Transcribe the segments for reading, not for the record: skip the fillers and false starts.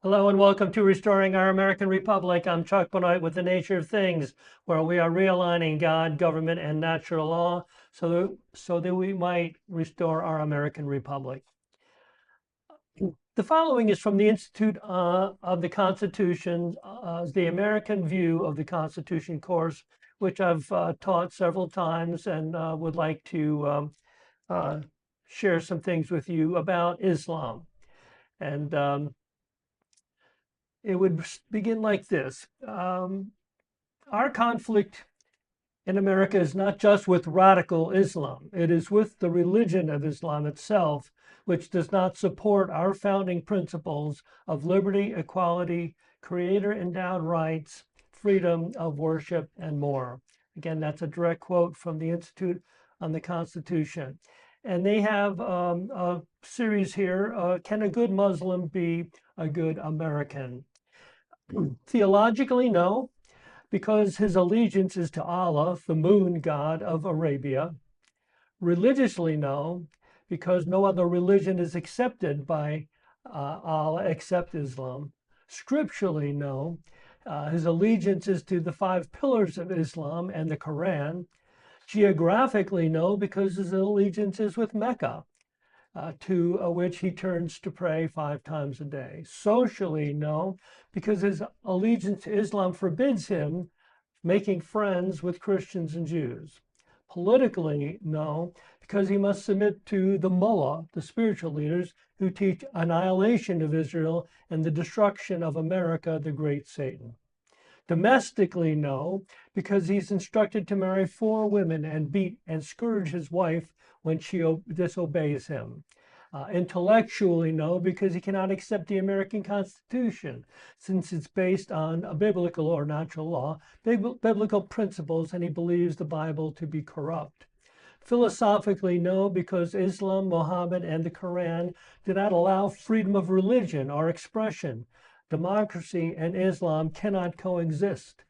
Hello and welcome to Restoring Our American Republic. I'm Chuck Benoit with The Nature of Things, where we are realigning God, government, and natural law so that we might restore our American Republic. The following is from the Institute of the Constitution, the American View of the Constitution course, which I've taught several times and would like to share some things with you about Islam. And it would begin like this. Our conflict in America is not just with radical Islam, it is with the religion of Islam itself, which does not support our founding principles of liberty, equality, creator-endowed rights, freedom of worship, and more. Again, that's a direct quote from the Institute on the Constitution. And they have a series here, Can a Good Muslim Be a Good American? Theologically, no, because his allegiance is to Allah, the moon god of Arabia. Religiously, no, because no other religion is accepted by Allah except Islam. Scripturally, no. His allegiance is to the 5 pillars of Islam and the Quran. Geographically, no, because his allegiance is with Mecca, to which he turns to pray 5 times a day. Socially, no, because his allegiance to Islam forbids him making friends with Christians and Jews. Politically, no, because he must submit to the mullah, the spiritual leaders, who teach annihilation of Israel and the destruction of America, the great Satan. Domestically, no, because he's instructed to marry 4 women and beat and scourge his wife when she disobeys him. Intellectually, no, because he cannot accept the American Constitution, since it's based on a biblical or natural law, biblical principles, and he believes the Bible to be corrupt. Philosophically, no, because Islam, Muhammad, and the Quran do not allow freedom of religion or expression. Democracy and Islam cannot coexist.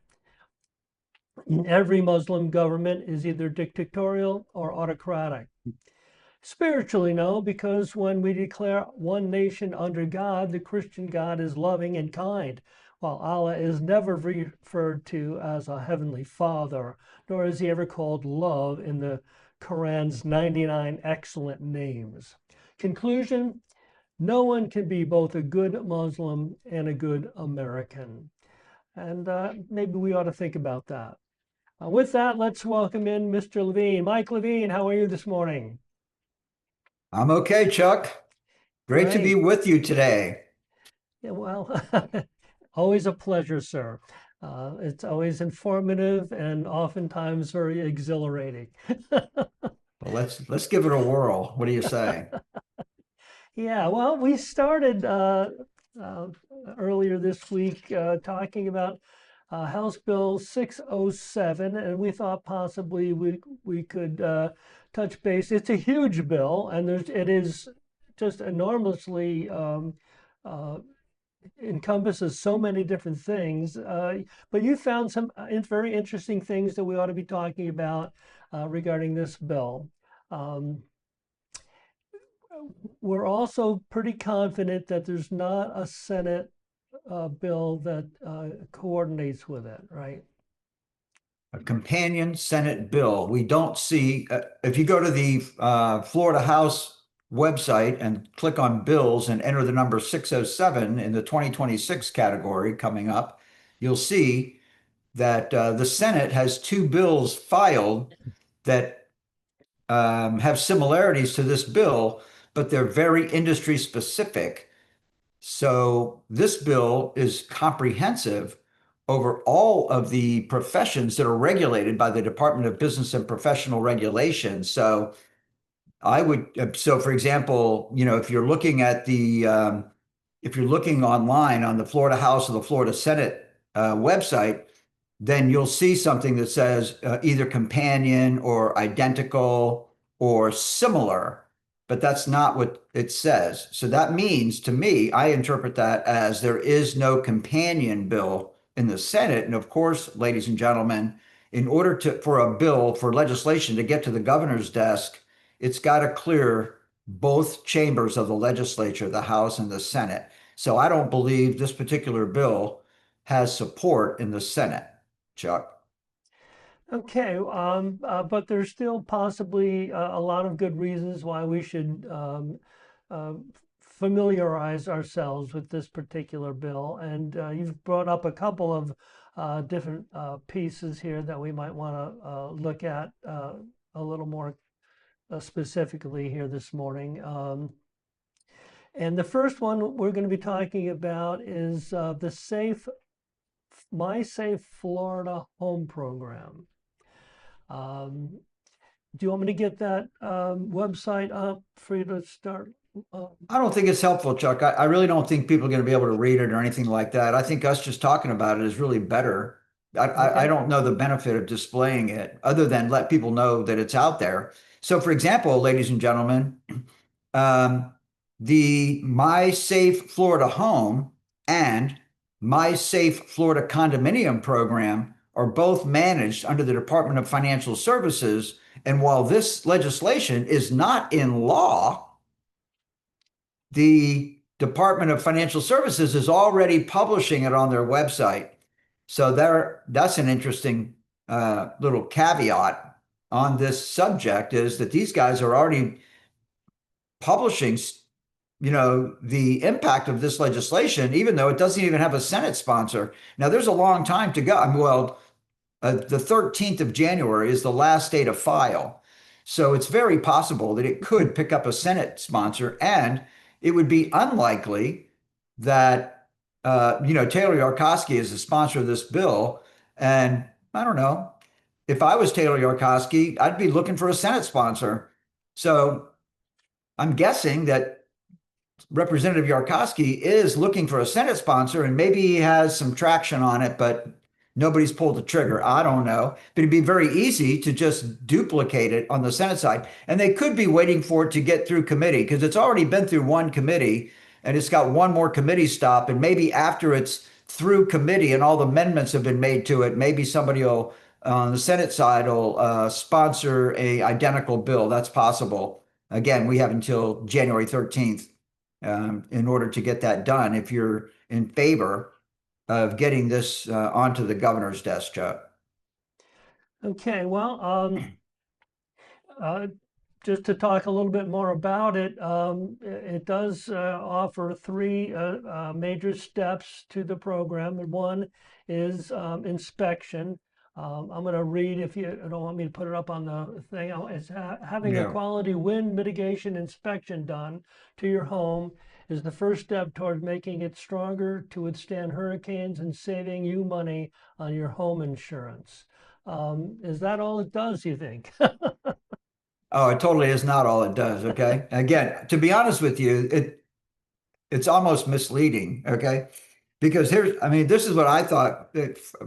Every Muslim government is either dictatorial or autocratic. Spiritually, no, because when we declare one nation under God, the Christian God is loving and kind, while Allah is never referred to as a heavenly father, nor is he ever called love in the Quran's 99 excellent names. Conclusion, no one can be both a good Muslim and a good American. And maybe we ought to think about that. With that, let's welcome in Mr. Levine. Mike Levine, how are you this morning? I'm okay, Chuck. Great to be with you today. Yeah, well, always a pleasure, sir. It's always informative and oftentimes very exhilarating. Well, let's give it a whirl. What do you say? Yeah, well, we started earlier this week talking about House Bill 607, and we thought possibly we could touch base. It's a huge bill, and it is just enormously encompasses so many different things. But you found some very interesting things that we ought to be talking about regarding this bill. We're also pretty confident that there's not a Senate bill that coordinates with it, right? A companion Senate bill. We don't see, if you go to the Florida House website and click on bills and enter the number 607 in the 2026 category coming up, you'll see that the Senate has 2 bills filed that have similarities to this bill, but they're very industry specific. So this bill is comprehensive over all of the professions that are regulated by the Department of Business and Professional Regulation. So for example, if you're looking at if you're looking online on the Florida House or the Florida Senate website, then you'll see something that says either companion or identical or similar, but that's not what it says. So that means, to me, I interpret that as there is no companion bill in the Senate. And of course, ladies and gentlemen, in order for a bill, for legislation to get to the governor's desk, it's got to clear both chambers of the legislature, the House and the Senate. So I don't believe this particular bill has support in the Senate, Chuck. Okay, but there's still possibly a lot of good reasons why we should uh, familiarize ourselves with this particular bill. And you've brought up a couple of different pieces here that we might want to look at a little more specifically here this morning. And the first one we're going to be talking about is the My Safe Florida Home Program. Do you want me to get that website up for you to start? I don't think it's helpful, Chuck. I really don't think people are going to be able to read it or anything like that. I think us just talking about it is really better. I Okay. don't know the benefit of displaying it other than let people know that it's out there. So, for example, ladies and gentlemen, um, the My Safe Florida Home and My Safe Florida Condominium program are both managed under the Department of Financial Services. And while this legislation is not in law, the Department of Financial Services is already publishing it on their website. So that's an interesting little caveat on this subject is that these guys are already publishing, the impact of this legislation, even though it doesn't even have a Senate sponsor. Now, there's a long time to go. Well, the 13th of January is the last day to file. So it's very possible that it could pick up a Senate sponsor, and it would be unlikely that, Taylor Yarkowski is the sponsor of this bill. And I don't know, if I was Taylor Yarkowski, I'd be looking for a Senate sponsor. So I'm guessing that Representative Yarkowski is looking for a Senate sponsor, and maybe he has some traction on it, but nobody's pulled the trigger. I don't know. But it'd be very easy to just duplicate it on the Senate side. And they could be waiting for it to get through committee because it's already been through one committee and it's got one more committee stop. And maybe after it's through committee and all the amendments have been made to it, maybe somebody will, on the Senate side, will sponsor a identical bill. That's possible. Again, we have until January 13th in order to get that done if you're in favor of getting this onto the governor's desk, Chuck. Okay, well, uh, just to talk a little bit more about it, it does offer three major steps to the program. And one is inspection. I'm going to read, if you don't want me to put it up on the thing, it's having a Yeah. quality wind mitigation inspection done to your home is the first step toward making it stronger to withstand hurricanes and saving you money on your home insurance. Is that all it does, you think? Oh, it totally is not all it does. Okay. Again, to be honest with you, it's almost misleading. Okay. Because this is what I thought.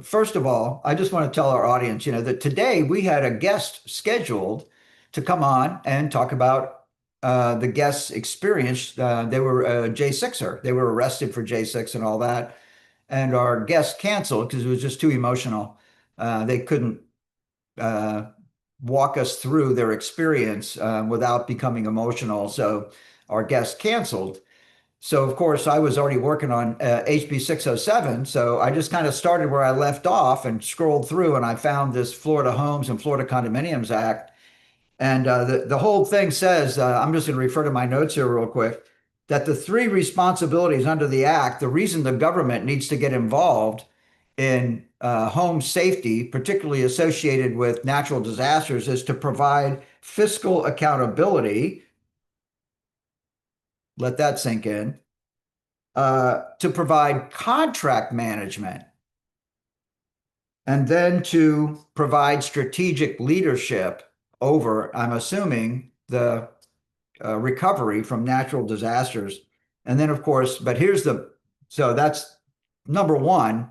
First of all, I just want to tell our audience, that today we had a guest scheduled to come on and talk about the guest's experience. They were a J6er. They were arrested for J6 and all that. And our guest canceled because it was just too emotional. They couldn't uh, walk us through their experience without becoming emotional. So our guest canceled. So, of course, I was already working on HB 607. So I just kind of started where I left off and scrolled through, and I found this Florida Homes and Florida Condominiums Act. And the whole thing says, I'm just going to refer to my notes here real quick, that the three responsibilities under the act, the reason the government needs to get involved in home safety, particularly associated with natural disasters, is to provide fiscal accountability. Let that sink in. To provide contract management, and then to provide strategic leadership over, I'm assuming, the recovery from natural disasters. And then, of course, so that's number one.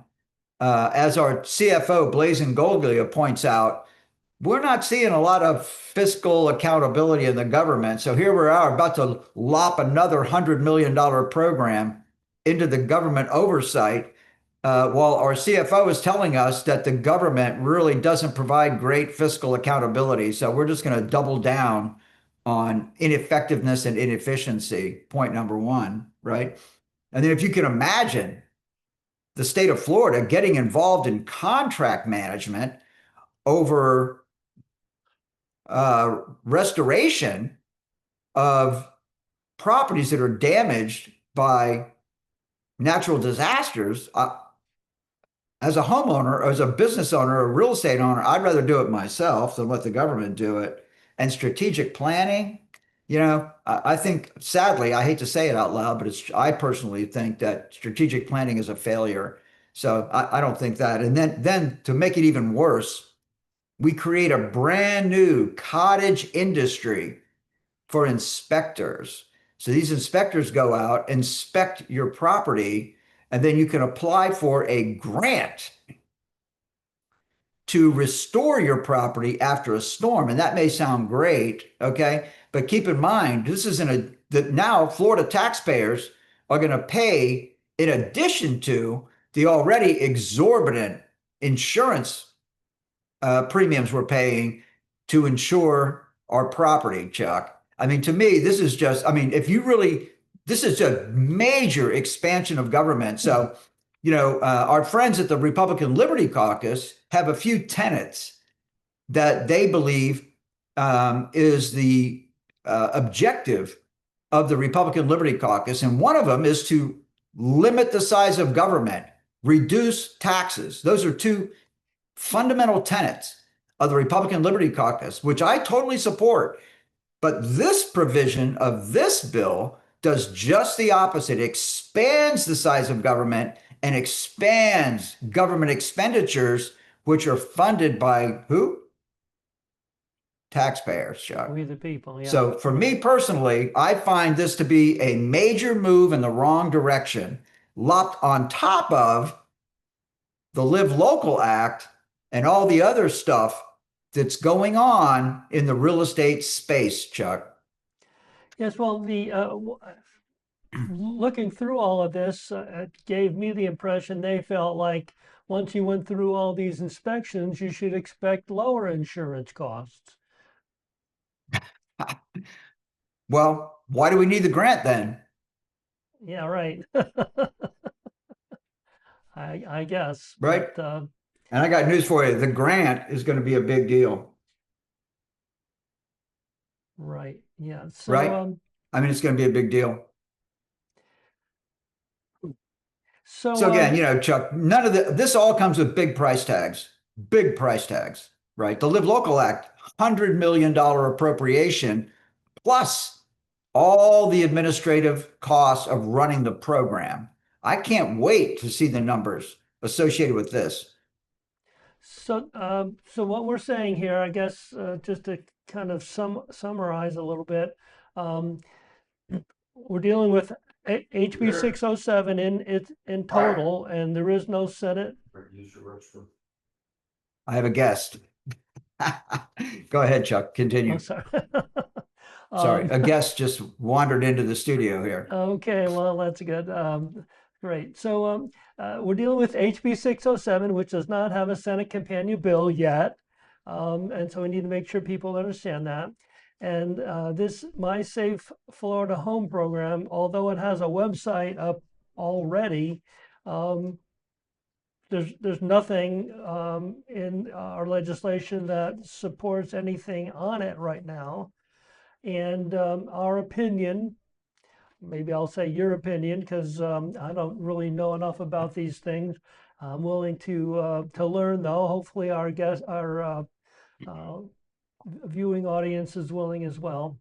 As our CFO, Blazing Golglia, points out, we're not seeing a lot of fiscal accountability in the government. So here we are about to lop another $100 million program into the government oversight, while our CFO is telling us that the government really doesn't provide great fiscal accountability. So we're just going to double down on ineffectiveness and inefficiency. Point number one, right? And then if you can imagine the state of Florida getting involved in contract management over restoration of properties that are damaged by natural disasters, as a homeowner, as a business owner, a real estate owner, I'd rather do it myself than let the government do it. And strategic planning, I think, sadly, I hate to say it out loud, but I personally think that strategic planning is a failure. So I don't think that. And then to make it even worse, we create a brand new cottage industry for inspectors. So these inspectors go out, inspect your property, and then you can apply for a grant to restore your property after a storm. And that may sound great, okay? But keep in mind, this isn't that now Florida taxpayers are going to pay in addition to the already exorbitant insurance premiums we're paying to insure our property, Chuck. I mean, to me, this is just, I mean, this is a major expansion of government. So, our friends at the Republican Liberty Caucus have a few tenets that they believe is the objective of the Republican Liberty Caucus. And one of them is to limit the size of government, reduce taxes. Those are two fundamental tenets of the Republican Liberty Caucus, which I totally support. But this provision of this bill does just the opposite. It expands the size of government and expands government expenditures, which are funded by who? Taxpayers, Chuck. We the people, yeah. So for me personally, I find this to be a major move in the wrong direction, locked on top of the Live Local Act and all the other stuff that's going on in the real estate space, Chuck. Yes, well, looking through all of this, it gave me the impression they felt like once you went through all these inspections, you should expect lower insurance costs. Well, why do we need the grant then? Yeah, right. I guess. Right. But, and I got news for you. The grant is going to be a big deal. right. Yeah. So, right? I mean, it's going to be a big deal. So again, Chuck, none of this all comes with big price tags, right? The Live Local Act, $100 million appropriation, plus all the administrative costs of running the program. I can't wait to see the numbers associated with this. So, what we're saying here, I guess, just to kind of summarize a little bit, we're dealing with HB 607 in total, and there is no Senate. I have a guest. Go ahead, Chuck. Continue. I'm sorry. Sorry, a guest just wandered into the studio here. Okay, well, that's good. Great. So we're dealing with HB 607, which does not have a Senate companion bill yet. And so we need to make sure people understand that. And this My Safe Florida Home program, although it has a website up already, there's nothing in our legislation that supports anything on it right now. And our opinion, maybe I'll say your opinion, because I don't really know enough about these things. I'm willing to learn, though. Hopefully, our viewing audience is willing as well.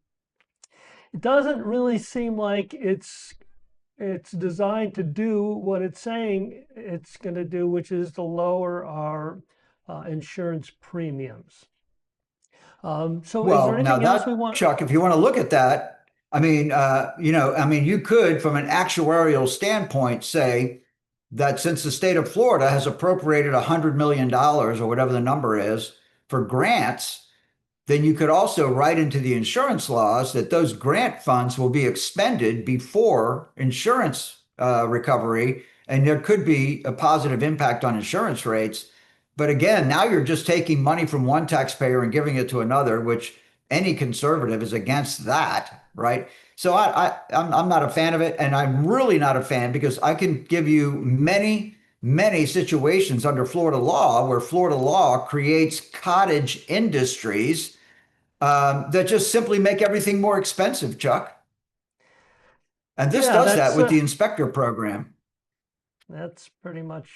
It doesn't really seem like it's designed to do what it's saying it's going to do, which is to lower our insurance premiums. So is there anything else we want? Chuck, if you want to look at that, I mean, you could, from an actuarial standpoint, say that since the state of Florida has appropriated $100 million or whatever the number is for grants, then you could also write into the insurance laws that those grant funds will be expended before insurance recovery, and there could be a positive impact on insurance rates. But again, now you're just taking money from one taxpayer and giving it to another, which any conservative is against that. right? So I'm not a fan of it, and I'm really not a fan because I can give you many situations under Florida law where Florida law creates cottage industries that just simply make everything more expensive, Chuck. And this Yeah, does that with the inspector program. that's pretty much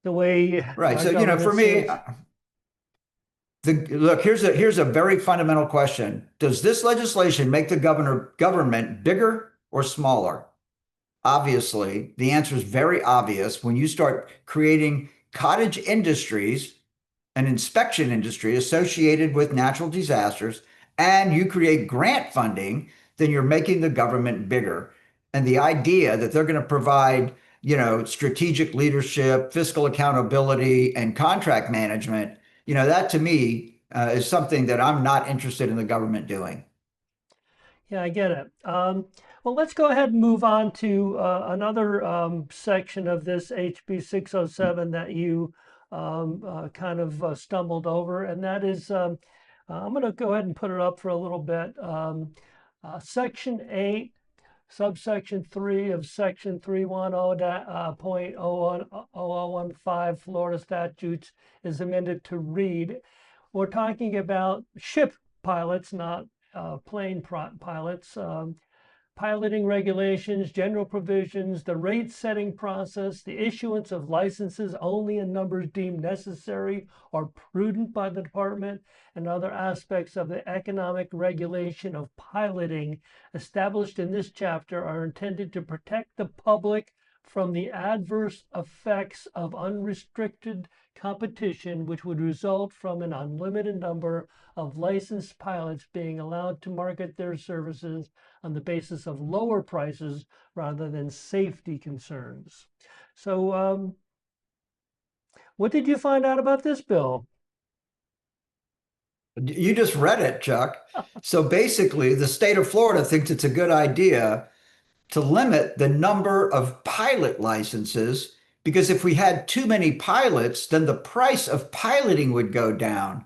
the way Right. our So, government for me, seems. look, here's a very fundamental question. Does this legislation make the government bigger or smaller? Obviously, the answer is very obvious. When you start creating cottage industries, an inspection industry associated with natural disasters, and you create grant funding, then you're making the government bigger. And the idea that they're going to provide, strategic leadership, fiscal accountability, and contract management, that to me is something that I'm not interested in the government doing. Yeah, I get it. Well, let's go ahead and move on to another section of this HB 607 that you kind of stumbled over, and that is I'm going to go ahead and put it up for a little bit. Section 8, subsection 3 of Section 310.00015 Florida statutes is amended to read. We're talking about ship pilots, not plane pilots, piloting regulations, general provisions, the rate setting process, the issuance of licenses only in numbers deemed necessary or prudent by the department, and other aspects of the economic regulation of piloting established in this chapter are intended to protect the public from the adverse effects of unrestricted competition, which would result from an unlimited number of licensed pilots being allowed to market their services on the basis of lower prices rather than safety concerns. So, what did you find out about this bill? You just read it, Chuck. So basically, the state of Florida thinks it's a good idea to limit the number of pilot licenses because if we had too many pilots, then the price of piloting would go down,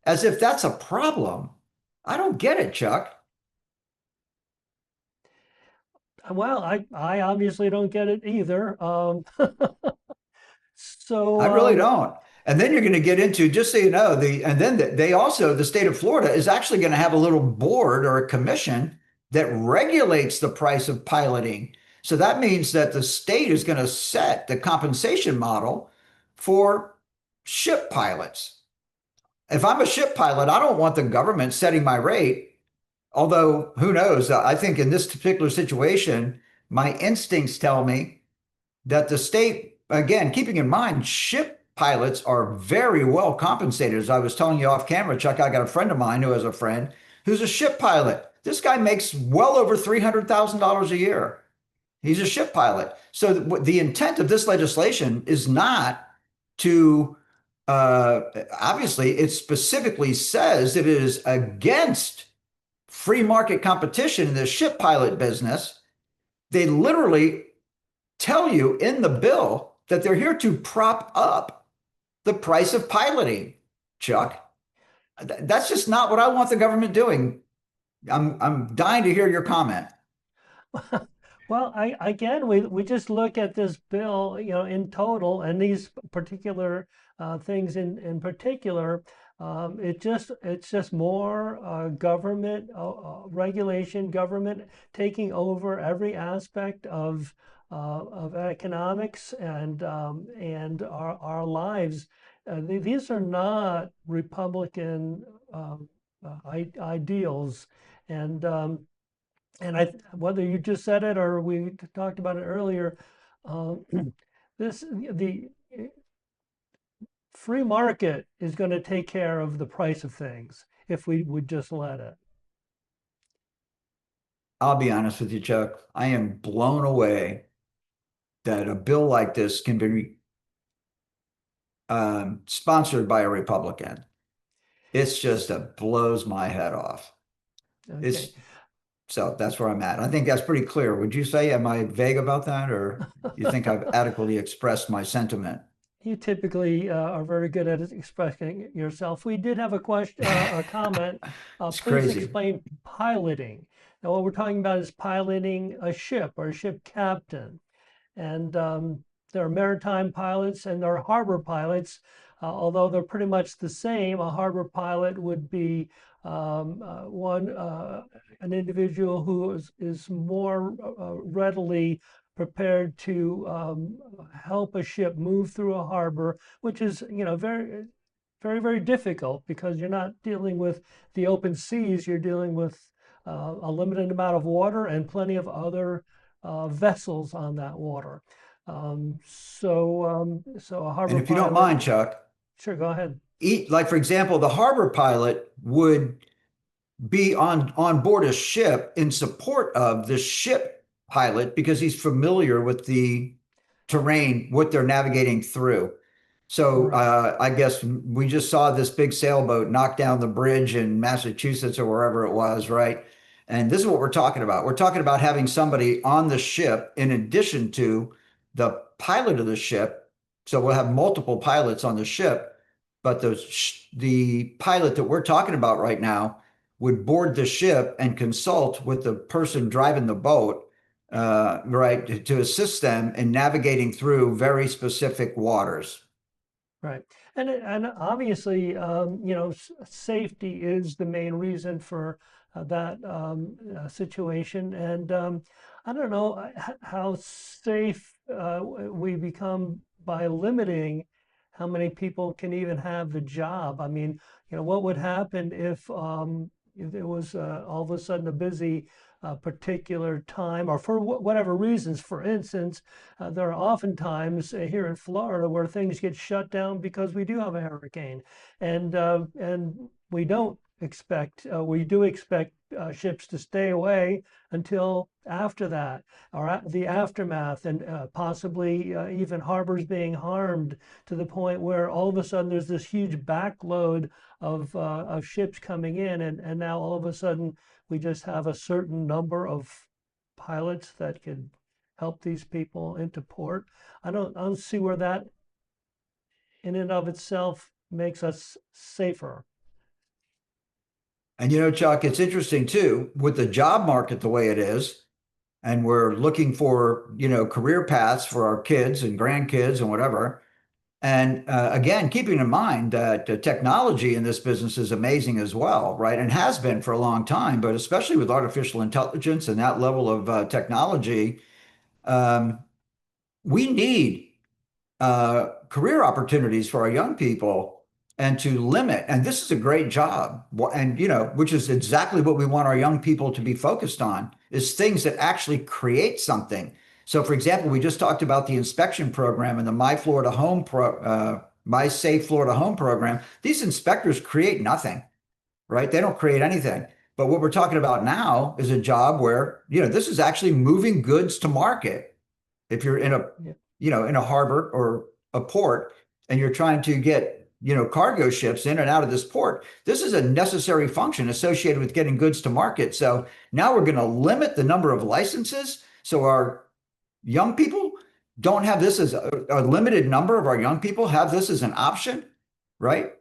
as if that's a problem. I don't get it, Chuck. Well, I obviously don't get it either. So, I really don't. And then you're going to get into, just so you know, and then they also, the state of Florida is actually going to have a little board or a commission that regulates the price of piloting. So that means that the state is going to set the compensation model for ship pilots. If I'm a ship pilot, I don't want the government setting my rate. Although, who knows? I think in this particular situation, my instincts tell me that the state, again, keeping in mind, ship pilots are very well compensated. As I was telling you off camera, Chuck, I got a friend of mine who has a friend who's a ship pilot. This guy makes well over $300,000 a year. He's a ship pilot. So the intent of this legislation is not to, obviously, it specifically says that it is against free market competition in the ship pilot business. They literally tell you in the bill that they're here to prop up the price of piloting, Chuck. That's just not what I want the government doing. I'm dying to hear your comment. well, again, we just look at this bill, in total, and these particular things in particular. It's just more government regulation, government taking over every aspect of economics and our lives. These are not Republican ideals, and whether you just said it or we talked about it earlier, uh, the free market is going to take care of the price of things if we would just let it. I'll be honest with you, Chuck. I am blown away that a bill like this can be sponsored by a Republican. It's just it blows my head off. Okay. It's so that's where I'm at. I think that's pretty clear. Would you say, am I vague about that, or you think I've adequately expressed my sentiment? You typically are very good at expressing yourself. We did have a question, a comment. It's Please crazy. explain piloting. And what we're talking about is piloting a ship or a ship captain. And there are maritime pilots and there are harbor pilots, although they're pretty much the same. A harbor pilot would be an individual who is more readily prepared to help a ship move through a harbor, which is, very, very, very difficult because you're not dealing with the open seas. You're dealing with a limited amount of water and plenty of other vessels on that water. So a And harbor if you don't pilot, mind, Chuck, sure, go ahead. like for example, the harbor pilot would be on board a ship in support of the ship pilot because he's familiar with the terrain, what they're navigating through. So Right. I guess we just saw this big sailboat knock down the bridge in Massachusetts or wherever it was, right? And this is what we're talking about. We're talking about having somebody on the ship in addition to the pilot of the ship. So we'll have multiple pilots on the ship, but the pilot that we're talking about right now would board the ship and consult with the person driving the boat, right, to assist them in navigating through very specific waters. Right. And obviously, safety is the main reason for that situation. And I don't know how safe we become by limiting how many people can even have the job. I mean, what would happen if it was all of a sudden a busy particular time or for whatever reasons? For instance, there are often times here in Florida where things get shut down because we do have a hurricane, and we do expect ships to stay away until after that, or the aftermath, and possibly even harbors being harmed to the point where all of a sudden there's this huge backload of ships coming in, and now all of a sudden we just have a certain number of pilots that could help these people into port. I don't see where that in and of itself makes us safer. And Chuck, it's interesting too, with the job market the way it is, and we're looking for, career paths for our kids and grandkids and whatever. And again, keeping in mind that technology in this business is amazing as well, right? And has been for a long time, but especially with artificial intelligence and that level of technology, um, we need career opportunities for our young people and to limit. And this is a great job. And, which is exactly what we want our young people to be focused on is things that actually create something. So, for example, we just talked about the inspection program and the My Safe Florida Home program. These inspectors create nothing, right? They don't create anything. But what we're talking about now is a job where, this is actually moving goods to market. If you're in a Yeah. in a harbor or a port and you're trying to get cargo ships in and out of this port, this is a necessary function associated with getting goods to market. So now we're going to limit the number of licenses so our young people don't have this as a limited number of our young people have this as an option, right?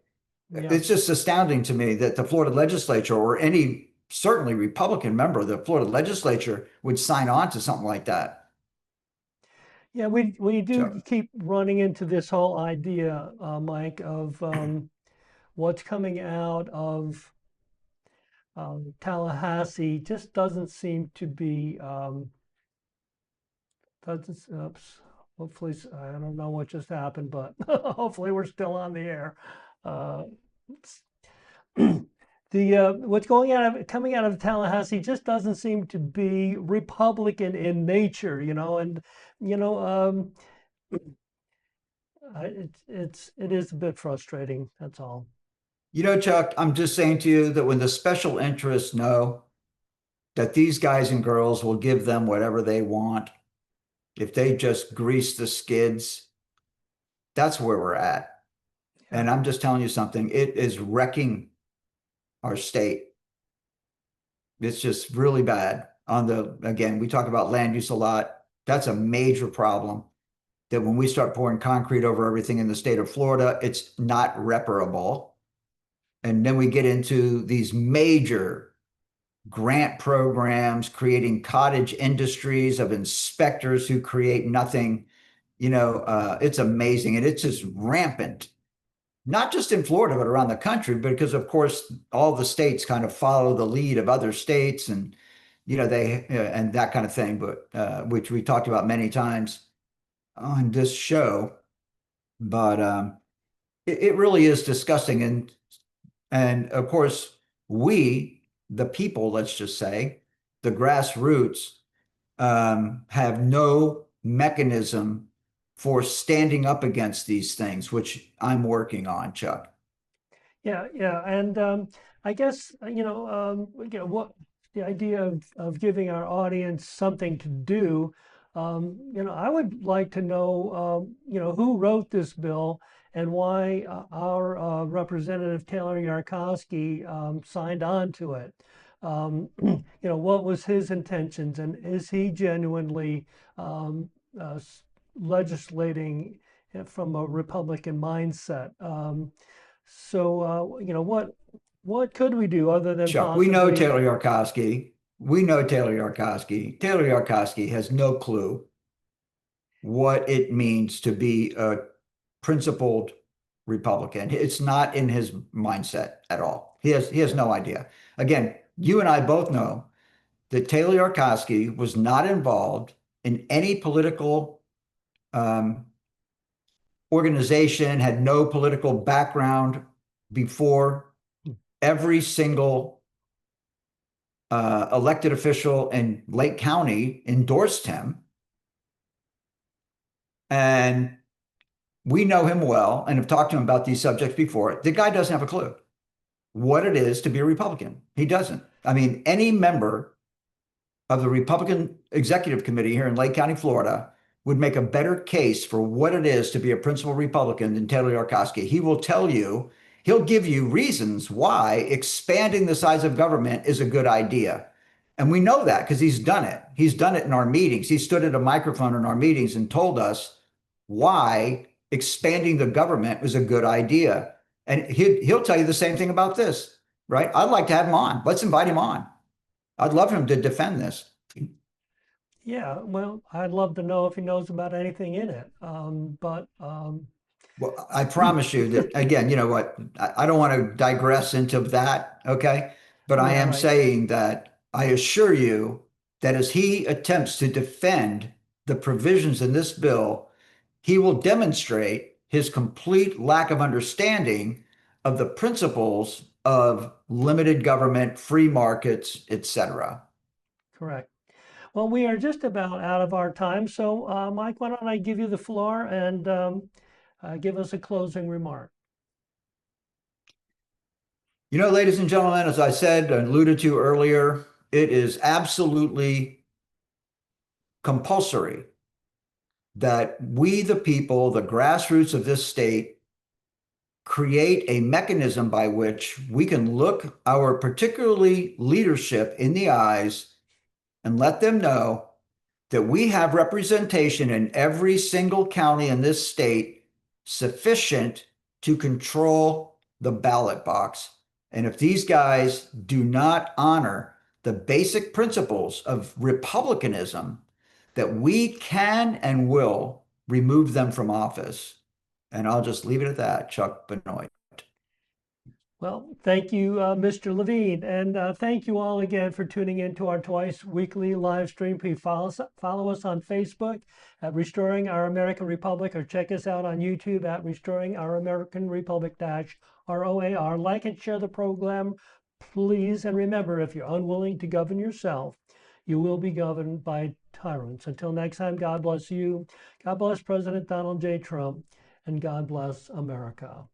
Yeah. It's just astounding to me that the Florida legislature or any certainly Republican member of the Florida legislature would sign on to something like that. Yeah, we do So keep running into this whole idea, Mike, of what's coming out of Tallahassee just doesn't seem to be doesn't. Oops, hopefully, I don't know what just happened, but hopefully we're still on the air. Uh, the what's coming out of Tallahassee just doesn't seem to be Republican in nature, and you know. It is a bit frustrating. That's all. Chuck, I'm just saying to you that when the special interests know that these guys and girls will give them whatever they want, if they just grease the skids, that's where we're at. Yeah. And I'm just telling you something, it is wrecking our state. It's just really bad. Again, we talk about land use a lot. That's a major problem that when we start pouring concrete over everything in the state of Florida, it's not reparable. And then we get into these major grant programs, creating cottage industries of inspectors who create nothing. It's amazing. And it's just rampant, not just in Florida, but around the country, because of course, all the states kind of follow the lead of other states and, and that kind of thing, but which we talked about many times on this show. But it really is disgusting. And of course, we, the people, let's just say, the grassroots, have no mechanism for standing up against these things, which I'm working on, Chuck. Yeah, yeah, and I guess what the idea of giving our audience something to do. I would like to know, who wrote this bill and why our Representative Taylor Yarkowski signed on to it. What was his intentions, and is he genuinely legislating from a Republican mindset? What could we do other than Chuck, we know possibly? Taylor Yarkowski. We know Taylor Yarkowski. Taylor Yarkowski has no clue what it means to be a principled Republican. It's not in his mindset at all. He has no idea. Again, you and I both know that Taylor Yarkowski was not involved in any political um, organization, had no political background before every single elected official in Lake County endorsed him. And we know him well and have talked to him about these subjects before. The guy doesn't have a clue what it is to be a Republican. He doesn't. I mean, any member of the Republican Executive Committee here in Lake County, Florida, would make a better case for what it is to be a principal Republican than Taylor Yarkowski. He will tell you, he'll give you reasons why expanding the size of government is a good idea. And we know that because he's done it. He's done it in our meetings. He stood at a microphone in our meetings and told us why expanding the government is a good idea. And he'll tell you the same thing about this, right? I'd like to have him on. Let's invite him on. I'd love him to defend this. Yeah, well, I'd love to know if he knows about anything in it. Well, I promise you that, again, you know what? I don't want to digress into that, okay? But I Yeah, am right. saying that I assure you that as he attempts to defend the provisions in this bill, he will demonstrate his complete lack of understanding of the principles of limited government, free markets, etc. Correct. Well, we are just about out of our time. So, Mike, why don't I give you the floor and give us a closing remark? Ladies and gentlemen, as I said and alluded to earlier, it is absolutely compulsory that we, the people, the grassroots of this state, create a mechanism by which we can look our particularly leadership in the eyes and let them know that we have representation in every single county in this state sufficient to control the ballot box. And if these guys do not honor the basic principles of republicanism, that we can and will remove them from office. And I'll just leave it at that, Chuck Benoit. Well, thank you, Mr. Levine, and thank you all again for tuning in to our twice weekly live stream. Please follow us on Facebook at Restoring Our American Republic, or check us out on YouTube at Restoring Our American Republic ROAR. Like and share the program, please. And remember, if you're unwilling to govern yourself, you will be governed by tyrants. Until next time, God bless you. God bless President Donald J. Trump, and God bless America.